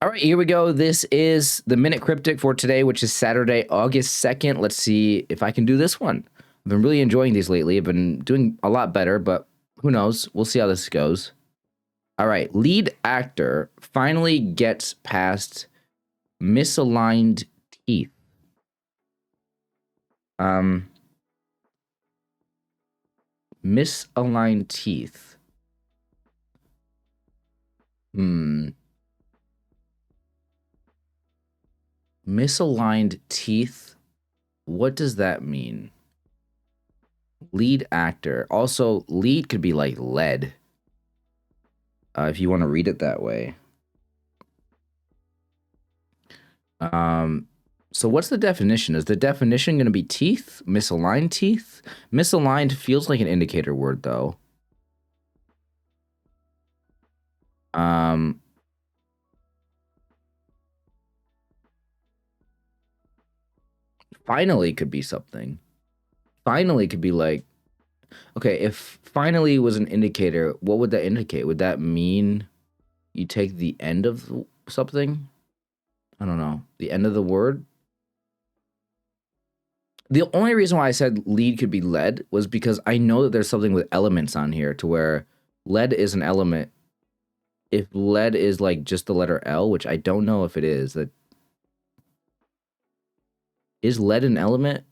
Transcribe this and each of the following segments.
All right, here we go. This is the Minute Cryptic for today, which is Saturday, August 2nd. Let's see if I can do this one. I've been really enjoying these lately. I've been doing a lot better, but who knows? We'll see how this goes. All right, lead actor finally gets past misaligned teeth. Misaligned teeth. Misaligned teeth. What does that mean? Lead actor. Also, lead could be like lead. If you want to read it that way. So what's the definition? Is the definition going to be teeth? Misaligned teeth? Misaligned feels like an indicator word, though. Finally could be something. Finally could be like, okay, if finally was an indicator, what would that indicate? Would that mean you take the end of something? I don't know. The end of the word? The only reason why I said lead could be lead was because I know that there's something with elements on here to where lead is an element. If lead is like just the letter L, which I don't know if it is, that is lead an element?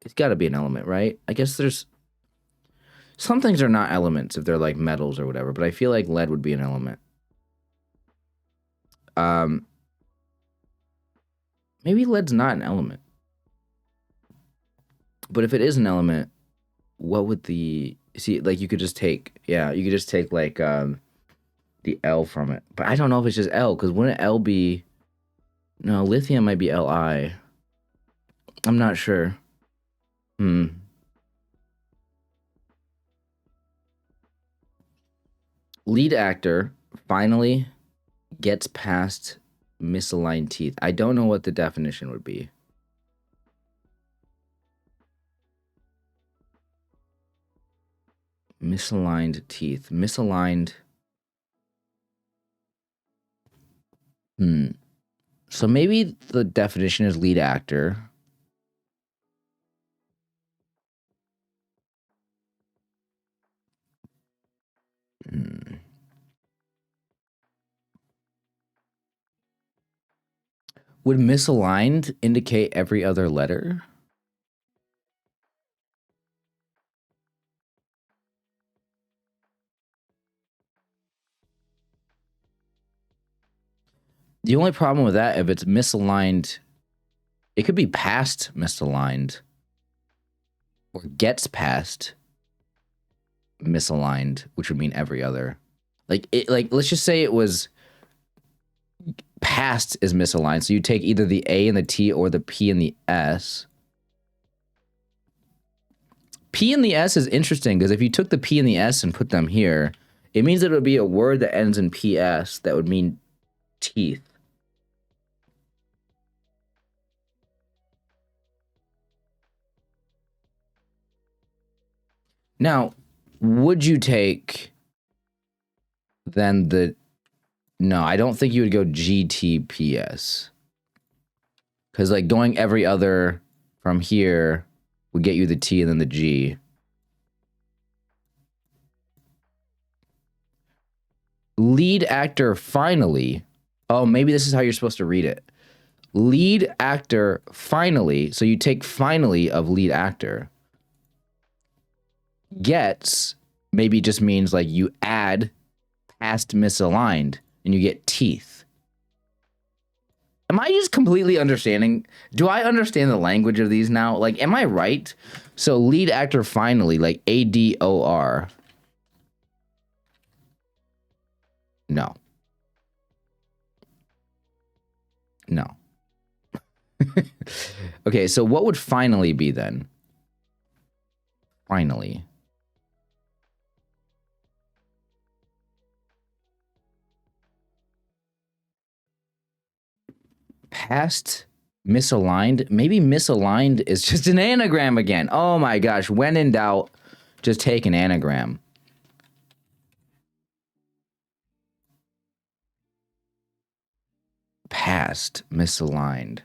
It's got to be an element, right? I guess there's some things are not elements if they're like metals or whatever, but I feel like lead would be an element. Maybe lead's not an element. But if it is an element, what would the like you could just take like the L from it. But I don't know if it's just L, because wouldn't L be no, lithium might be Li. I'm not sure. Lead actor finally gets past misaligned teeth. I don't know what the definition would be. Misaligned teeth. Misaligned. So maybe the definition is lead actor. Would misaligned indicate every other letter? The only problem with that, if it's misaligned, it could be past misaligned or gets past misaligned, which would mean every other. Like let's just say it was past is misaligned. So you take either the A and the T or the P and the S. P and the S is interesting because if you took the P and the S and put them here, it means that it would be a word that ends in PS that would mean teeth. Now, would you take then the... No, I don't think you would go GTPS. Because like going every other from here would get you the T and then the G. Lead actor finally. Oh, maybe this is how you're supposed to read it. Lead actor finally. So you take finally of lead actor. Gets maybe just means like you add past misaligned and you get teeth. Am I just completely understanding? Do I understand the language of these now? Like, am I right? So lead actor finally, like ADOR. No. No. Okay, so what would finally be then? Finally. Past misaligned. Maybe misaligned is just an anagram again. Oh my gosh. When in doubt, just take an anagram. past, misaligned.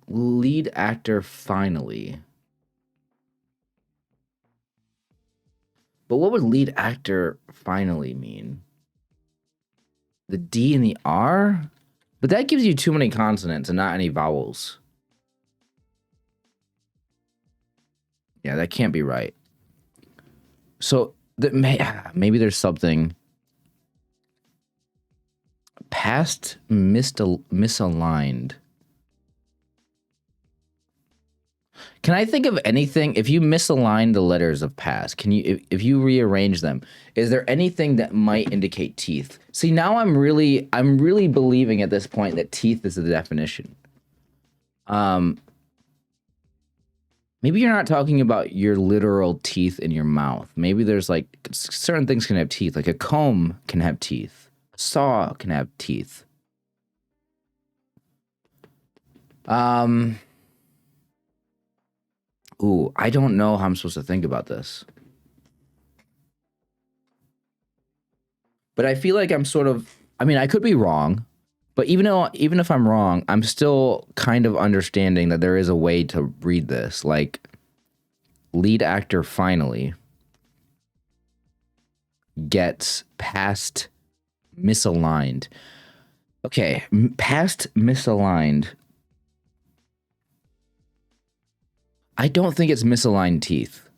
Lead actor finally. But what would lead actor finally mean? The D and the R? But that gives you too many consonants and not any vowels. Yeah, that can't be right. So maybe there's something past misaligned. Can I think of anything? If you misalign the letters of past, can you, if you rearrange them, is there anything that might indicate teeth? See, now I'm really believing at this point that teeth is the definition. Maybe you're not talking about your literal teeth in your mouth. Maybe there's like certain things can have teeth, like a comb can have teeth, a saw can have teeth. Ooh, I don't know how I'm supposed to think about this. But I feel like I'm sort of, I mean, I could be wrong, but even if I'm wrong, I'm still kind of understanding that there is a way to read this. Like, lead actor finally gets past misaligned. Okay, past misaligned. I don't think it's misaligned teeth.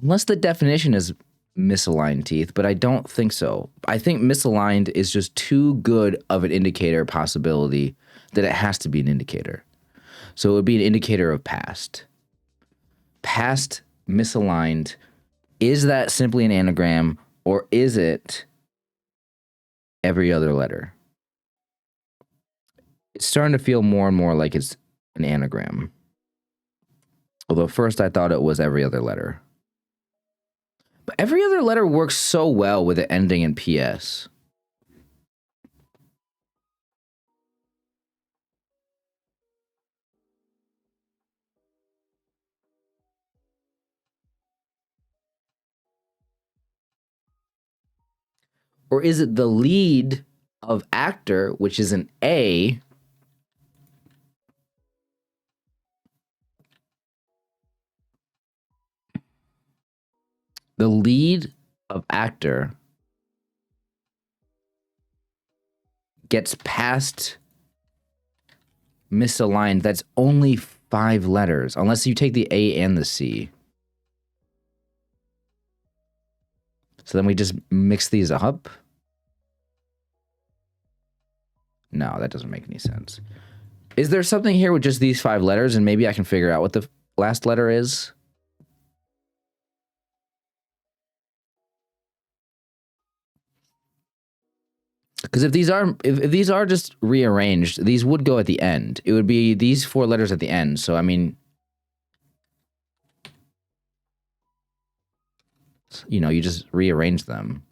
Unless the definition is misaligned teeth, but I don't think so. I think misaligned is just too good of an indicator possibility that it has to be an indicator. So it would be an indicator of past. Past misaligned. Is that simply an anagram, or is it every other letter? It's starting to feel more and more like it's an anagram. Although first I thought it was every other letter. But every other letter works so well with it ending in PS. Or is it the lead of actor, which is an A, the lead of actor gets past misaligned? That's only 5 letters, unless you take the A and the C. So then we just mix these up? No, that doesn't make any sense. Is there something here with just these 5 letters, and maybe I can figure out what the last letter is? Because if these are just rearranged, these would go at the end. It would be these 4 letters at the end. So I mean, you know, you just rearrange them.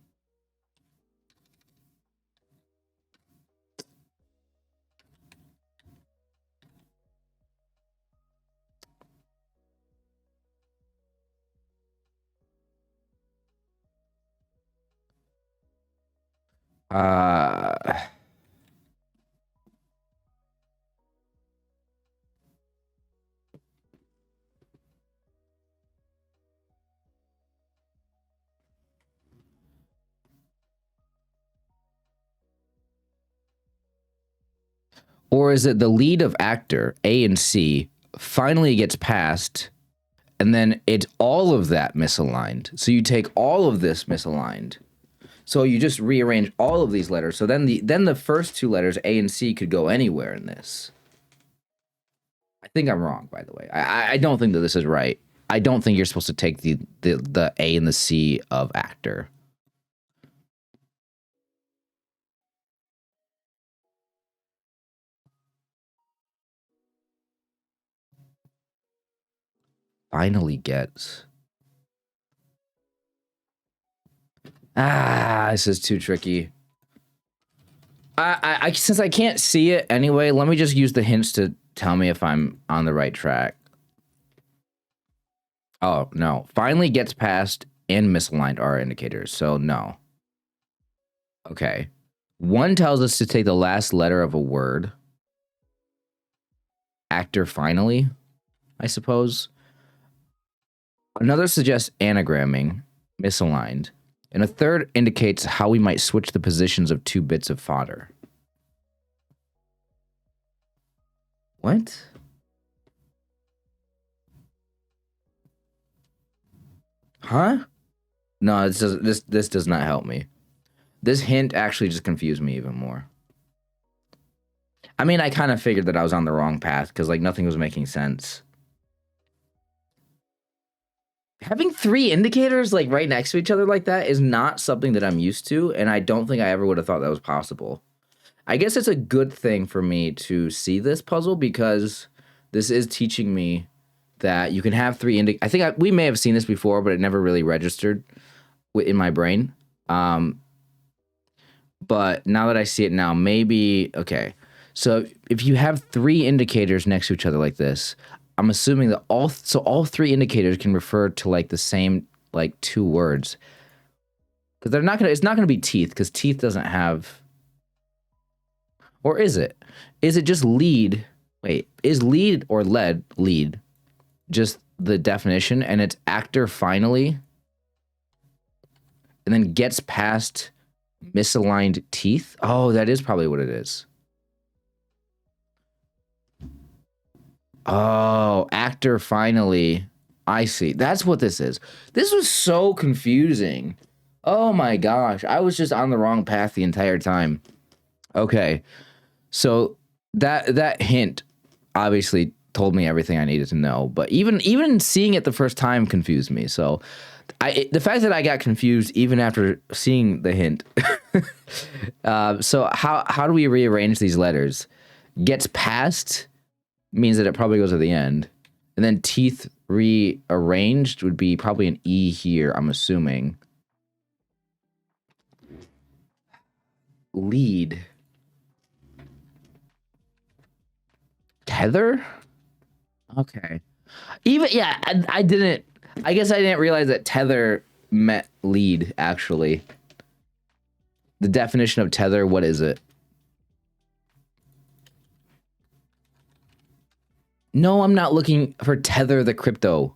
Or is it the lead of actor, A and C, finally gets passed, and then it's all of that misaligned. So you take all of this misaligned. So you just rearrange all of these letters. So then the first 2 letters, A and C, could go anywhere in this. I think I'm wrong, by the way. I don't think that this is right. I don't think you're supposed to take the A and the C of actor. Finally gets. This is too tricky. I since I can't see it anyway, let me just use the hints to tell me if I'm on the right track. Oh, no. Finally gets past and misaligned are indicators. So no. Okay. One tells us to take the last letter of a word. Actor finally, I suppose. Another suggests anagramming, misaligned. And a third indicates how we might switch the positions of 2 bits of fodder. What? Huh? No, this does not help me. This hint actually just confused me even more. I mean, I kind of figured that I was on the wrong path because like nothing was making sense. Having 3 indicators like right next to each other like that is not something that I'm used to, and I don't think I ever would have thought that was possible. I guess it's a good thing for me to see this puzzle because this is teaching me that you can have 3 indicators. I think we may have seen this before, but it never really registered in my brain. But now that I see it now, maybe, okay. So if you have 3 indicators next to each other like this, I'm assuming that all 3 indicators can refer to like the same like 2 words. Because they're not gonna, it's not gonna be teeth, because teeth doesn't have, or is it? Is it just lead? Wait, is lead or lead just the definition, and it's actor finally, and then gets past misaligned teeth? Oh, that is probably what it is. Oh, actor finally. I see. That's what this is. This was so confusing. Oh my gosh. I was just on the wrong path the entire time. Okay. So that hint obviously told me everything I needed to know, but even seeing it the first time confused me. So the fact that I got confused even after seeing the hint. So how do we rearrange these letters? Gets past means that it probably goes to the end. And then teeth rearranged would be probably an E here, I'm assuming. Lead. Tether? Okay. Even, yeah, I guess I didn't realize that tether meant lead, actually. The definition of tether, what is it? No, I'm not looking for tether the crypto.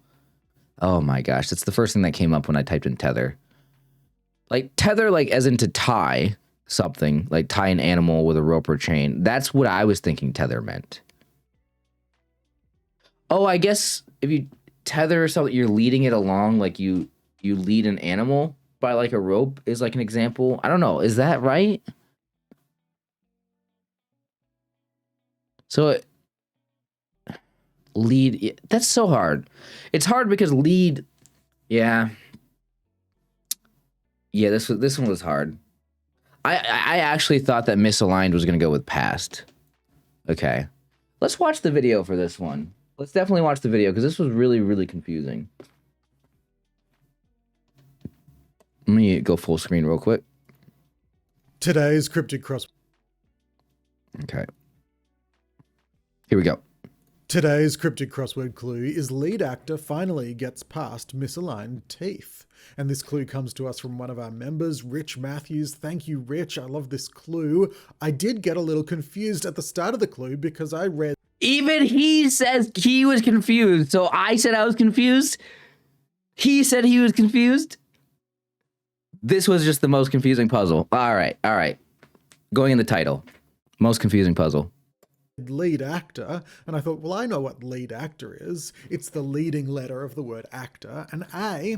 Oh my gosh, that's the first thing that came up when I typed in tether. Like tether, like as in to tie something, like tie an animal with a rope or chain. That's what I was thinking tether meant. Oh, I guess if you tether something, you're leading it along, like you lead an animal by like a rope is like an example. I don't know. Is that right? So lead, that's so hard. It's hard because lead, yeah, this one was hard. I actually thought that misaligned was gonna go with past. Okay, let's watch the video for this one. Let's definitely watch the video because this was really confusing. Let me go full screen real quick. Today's cryptic crossword. Okay, here we go. Today's cryptic crossword clue is lead actor finally gets past misaligned teeth. And this clue comes to us from one of our members, Rich Matthews. Thank you, Rich. I love this clue. I did get a little confused at the start of the clue because I read... Even he says he was confused. So I said I was confused. He said he was confused. This was just the most confusing puzzle. All right. Going in the title. Most confusing puzzle. Lead actor, and I thought, well, I know what lead actor is. It's the leading letter of the word actor, an A.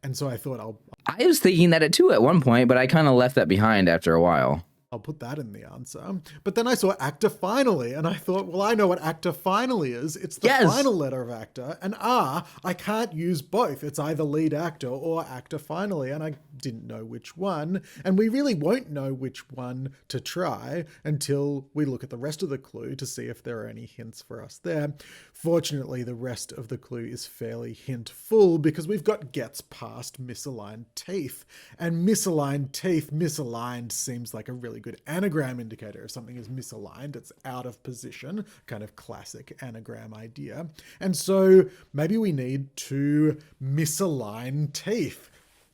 And so I thought I was thinking that too at one point, but I kind of left that behind after a while. I'll put that in the answer. But then I saw actor finally, and I thought, well, I know what actor finally is. It's the final letter of actor. And I can't use both. It's either lead actor or actor finally. And I didn't know which one. And we really won't know which one to try until we look at the rest of the clue to see if there are any hints for us there. Fortunately, the rest of the clue is fairly hint full because we've got gets past misaligned teeth. And misaligned teeth, misaligned seems like a really good anagram indicator. If something is misaligned, it's out of position, kind of classic anagram idea. And so maybe we need to misalign teeth.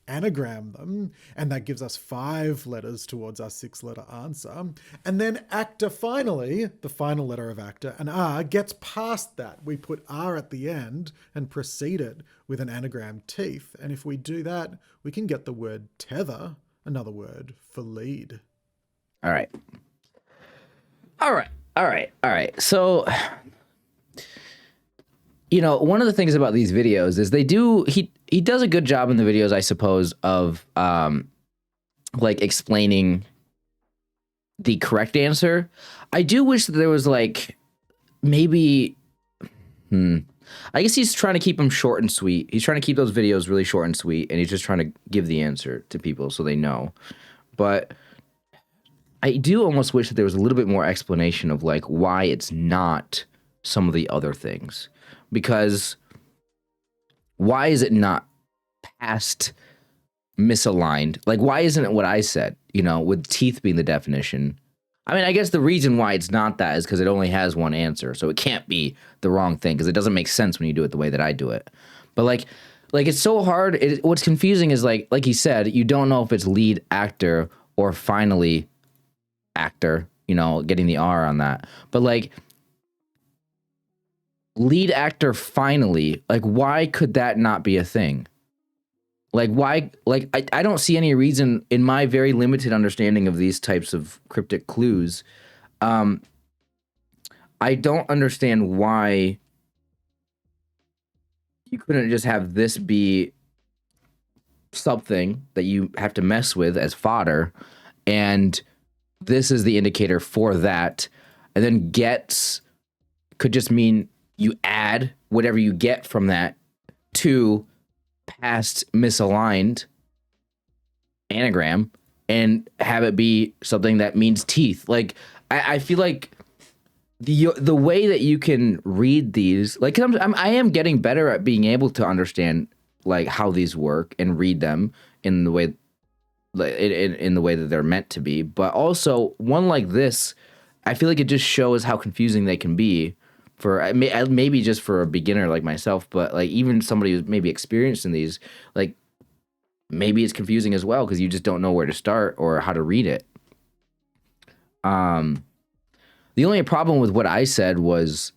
anagram them, and that gives us 5 letters towards our 6-letter answer. And then actor finally, the final letter of actor, an R, gets past that. We put R at the end and precede it with an anagram teeth. And if we do that, we can get the word tether, another word for lead. All right. So, you know, one of the things about these videos is he does a good job in the videos, I suppose, of like explaining the correct answer. I do wish that there was like maybe I guess he's trying to keep them short and sweet. He's trying to keep those videos really short and sweet, and he's just trying to give the answer to people so they know. But I do almost wish that there was a little bit more explanation of like why it's not some of the other things. Because why is it not past misaligned? Like, why isn't it what I said, you know, with teeth being the definition? I mean, I guess the reason why it's not that is because it only has one answer. So it can't be the wrong thing because it doesn't make sense when you do it the way that I do it. But like it's so hard. What's confusing is like he said, you don't know if it's lead actor or finally actor, you know, getting the R on that. But like lead actor finally, like why could that not be a thing? Like why, like I don't see any reason in my very limited understanding of these types of cryptic clues. I don't understand why you couldn't just have this be something that you have to mess with as fodder, and this is the indicator for that, and then gets could just mean you add whatever you get from that to past misaligned anagram and have it be something that means teeth. Like I feel like the way that you can read these, like I am getting better at being able to understand like how these work and read them in the way in the way that they're meant to be. But also one like this, I feel like it just shows how confusing they can be for maybe just for a beginner like myself, but like even somebody who's maybe experienced in these, like maybe it's confusing as well because you just don't know where to start or how to read it. The only problem with what I said was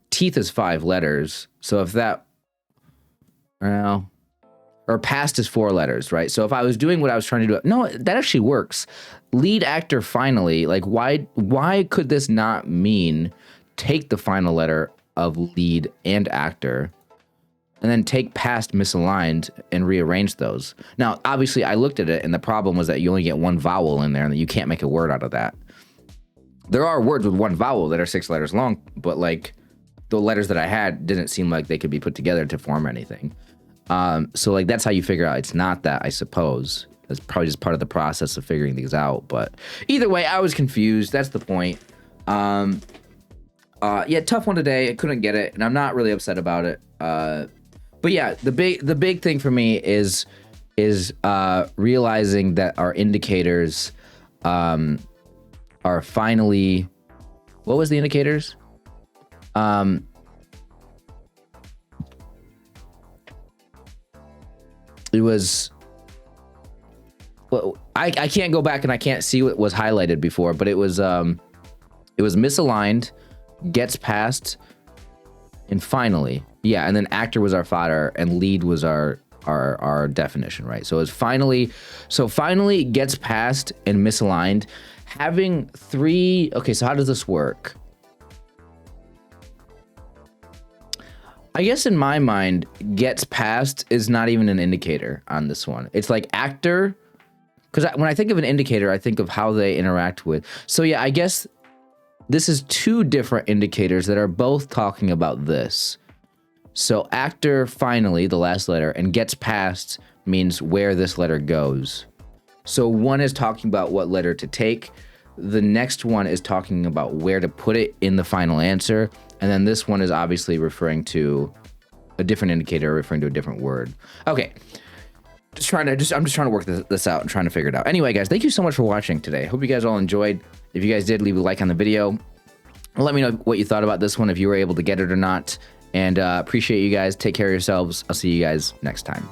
teeth is 5 letters. So if that, or past is 4 letters, right? So if I was doing what I was trying to do, no, that actually works. Lead actor finally, like why could this not mean take the final letter of lead and actor and then take past misaligned and rearrange those? Now, obviously I looked at it and the problem was that you only get 1 vowel in there and that you can't make a word out of that. There are words with 1 vowel that are 6 letters long, but like the letters that I had didn't seem like they could be put together to form anything. So like that's how you figure out it's not that, I suppose. That's probably just part of the process of figuring these out. But either way, I was confused. That's the point. Yeah, tough one today. I couldn't get it, and I'm not really upset about it. But yeah, the big thing for me is realizing that our indicators are finally. What was the indicators? It was. Well, I can't go back and I can't see what was highlighted before, but it was misaligned, gets past, and finally, yeah, and then actor was our fodder and lead was our definition, right? So it's finally gets past and misaligned, having 3. Okay, so how does this work? I guess in my mind, gets past is not even an indicator on this one. It's like actor, because when I think of an indicator, I think of how they interact with. So yeah, I guess this is 2 different indicators that are both talking about this. So actor, finally, the last letter, and gets past means where this letter goes. So one is talking about what letter to take. The next one is talking about where to put it in the final answer. And then this one is obviously referring to a different indicator, referring to a different word. Okay. I'm just trying to work this out and trying to figure it out. Anyway, guys, thank you so much for watching today. Hope you guys all enjoyed. If you guys did, leave a like on the video. And let me know what you thought about this one, if you were able to get it or not. And appreciate you guys. Take care of yourselves. I'll see you guys next time.